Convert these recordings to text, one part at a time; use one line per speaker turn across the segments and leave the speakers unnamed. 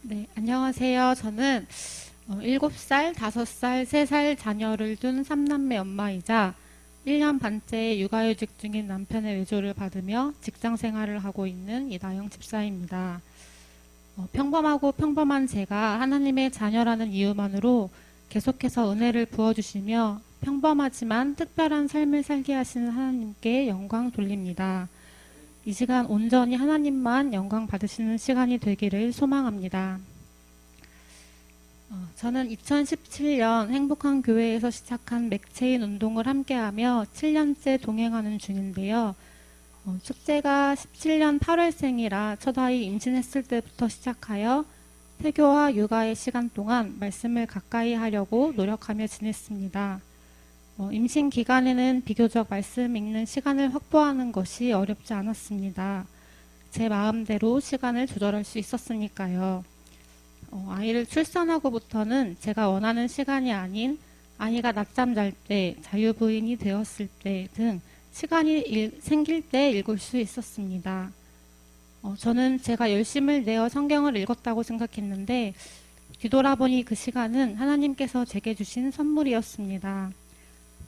네, 안녕하세요. 저는 7살, 5살, 3살 자녀를 둔 3남매 엄마이자 1년 반째 육아휴직 중인 남편의 외조를 받으며 직장 생활을 하고 있는 이다영 집사입니다. 평범하고 평범한 제가 하나님의 자녀라는 이유만으로 계속해서 은혜를 부어주시며 평범하지만 특별한 삶을 살게 하시는 하나님께 영광 돌립니다. 이 시간 온전히 하나님만 영광 받으시는 시간이 되기를 소망합니다. 저는 2017년 행복한 교회에서 시작한 맥체인 운동을 함께하며 7년째 동행하는 중인데요. 첫째가 17년 8월생이라 첫 아이 임신했을 때부터 시작하여 태교와 육아의 시간 동안 말씀을 가까이 하려고 노력하며 지냈습니다. 임신 기간에는 비교적 말씀 읽는 시간을 확보하는 것이 어렵지 않았습니다. 제 마음대로 시간을 조절할 수 있었으니까요. 아이를 출산하고부터는 제가 원하는 시간이 아닌 아이가 낮잠 잘 때, 자유부인이 되었을 때 등 시간이 생길 때 읽을 수 있었습니다. 저는 제가 열심을 내어 성경을 읽었다고 생각했는데 뒤돌아보니 그 시간은 하나님께서 제게 주신 선물이었습니다.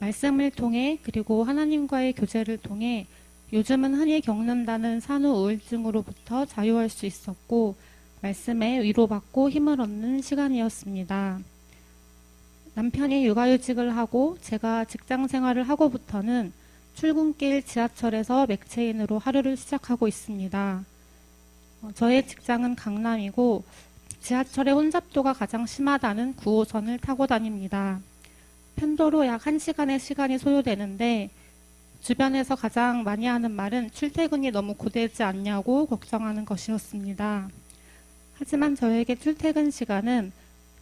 말씀을 통해 그리고 하나님과의 교제를 통해 요즘은 흔히 겪는다는 산후 우울증으로부터 자유할 수 있었고 말씀에 위로받고 힘을 얻는 시간이었습니다. 남편이 육아휴직을 하고 제가 직장 생활을 하고부터는 출근길 지하철에서 맥체인으로 하루를 시작하고 있습니다. 저의 직장은 강남이고 지하철의 혼잡도가 가장 심하다는 9호선을 타고 다닙니다. 편도로 약 1시간의 시간이 소요되는데 주변에서 가장 많이 하는 말은 출퇴근이 너무 고되지 않냐고 걱정하는 것이었습니다. 하지만 저에게 출퇴근 시간은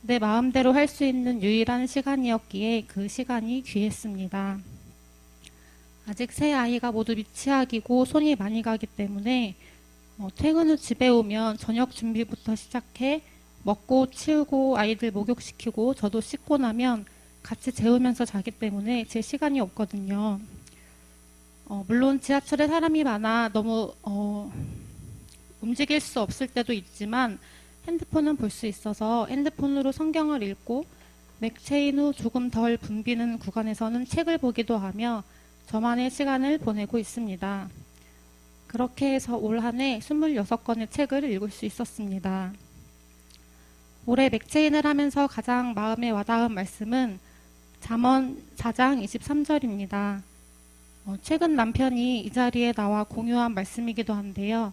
내 마음대로 할 수 있는 유일한 시간이었기에 그 시간이 귀했습니다. 아직 세 아이가 모두 미취학이고 손이 많이 가기 때문에 퇴근 후 집에 오면 저녁 준비부터 시작해 먹고 치우고 아이들 목욕시키고 저도 씻고 나면 같이 재우면서 자기 때문에 제 시간이 없거든요. 물론 지하철에 사람이 많아 너무 움직일 수 없을 때도 있지만 핸드폰은 볼 수 있어서 핸드폰으로 성경을 읽고 맥체인 후 조금 덜 붐비는 구간에서는 책을 보기도 하며 저만의 시간을 보내고 있습니다. 그렇게 해서 올 한 해 26권의 책을 읽을 수 있었습니다. 올해 맥체인을 하면서 가장 마음에 와닿은 말씀은 잠언 4장 23절입니다. 최근 남편이 이 자리에 나와 공유한 말씀이기도 한데요.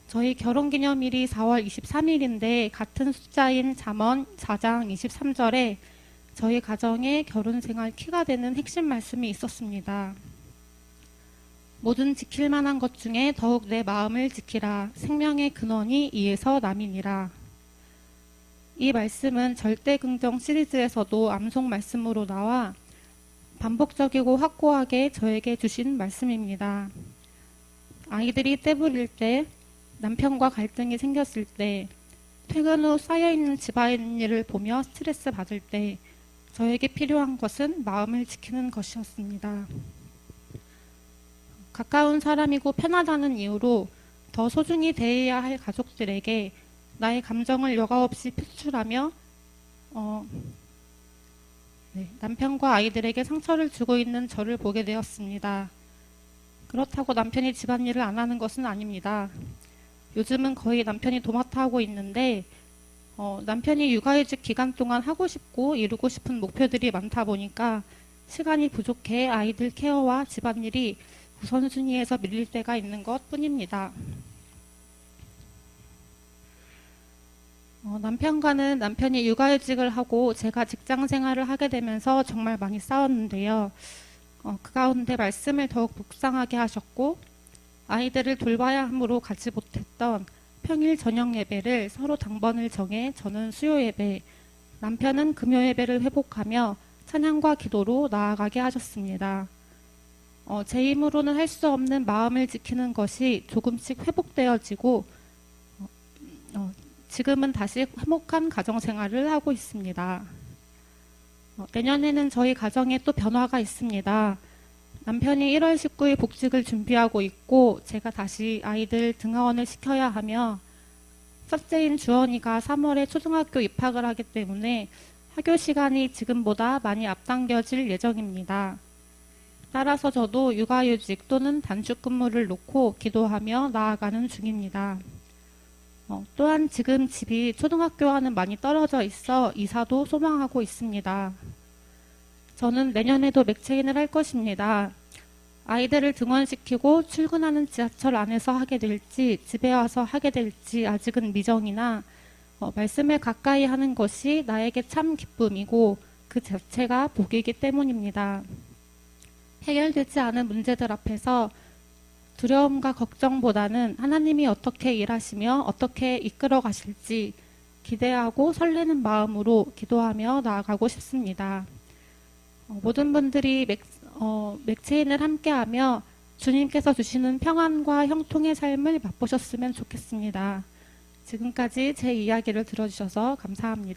저희 결혼기념일이 4월 23일인데 같은 숫자인 잠언 4장 23절에 저희 가정의 결혼생활 키가 되는 핵심 말씀이 있었습니다. 모든 지킬 만한 것 중에 더욱 내 마음을 지키라. 생명의 근원이 이에서 남이니라. 이 말씀은 절대긍정 시리즈에서도 암송 말씀으로 나와 반복적이고 확고하게 저에게 주신 말씀입니다. 아이들이 떼부릴 때, 남편과 갈등이 생겼을 때, 퇴근 후 쌓여있는 집안일을 보며 스트레스 받을 때 저에게 필요한 것은 마음을 지키는 것이었습니다. 가까운 사람이고 편하다는 이유로 더 소중히 대해야 할 가족들에게 나의 감정을 여과 없이 표출하며 남편과 아이들에게 상처를 주고 있는 저를 보게 되었습니다. 그렇다고 남편이 집안일을 안 하는 것은 아닙니다. 요즘은 거의 남편이 도맡아 하고 있는데 남편이 육아휴직 기간 동안 하고 싶고 이루고 싶은 목표들이 많다 보니까 시간이 부족해 아이들 케어와 집안일이 우선순위에서 밀릴 때가 있는 것 뿐입니다. 남편과는 남편이 육아휴직을 하고 제가 직장 생활을 하게 되면서 정말 많이 싸웠는데요. 그 가운데 말씀을 더욱 묵상하게 하셨고 아이들을 돌봐야 함으로 가지 못했던 평일 저녁 예배를 서로 당번을 정해 저는 수요 예배, 남편은 금요 예배를 회복하며 찬양과 기도로 나아가게 하셨습니다. 제 힘으로는 할 수 없는 마음을 지키는 것이 조금씩 회복되어지고 지금은 다시 화목한 가정생활을 하고 있습니다. 내년에는 저희 가정에 또 변화가 있습니다. 남편이 1월 19일 복직을 준비하고 있고 제가 다시 아이들 등하원을 시켜야 하며 첫째인 주원이가 3월에 초등학교 입학을 하기 때문에 학교 시간이 지금보다 많이 앞당겨질 예정입니다. 따라서 저도 육아휴직 또는 단축근무를 놓고 기도하며 나아가는 중입니다. 또한 지금 집이 초등학교와는 많이 떨어져 있어 이사도 소망하고 있습니다. 저는 내년에도 맥체인을 할 것입니다. 아이들을 등원시키고 출근하는 지하철 안에서 하게 될지 집에 와서 하게 될지 아직은 미정이나 말씀을 가까이 하는 것이 나에게 참 기쁨이고 그 자체가 복이기 때문입니다. 해결되지 않은 문제들 앞에서 두려움과 걱정보다는 하나님이 어떻게 일하시며 어떻게 이끌어 가실지 기대하고 설레는 마음으로 기도하며 나아가고 싶습니다. 모든 분들이 맥체인을 함께하며 주님께서 주시는 평안과 형통의 삶을 맛보셨으면 좋겠습니다. 지금까지 제 이야기를 들어주셔서 감사합니다.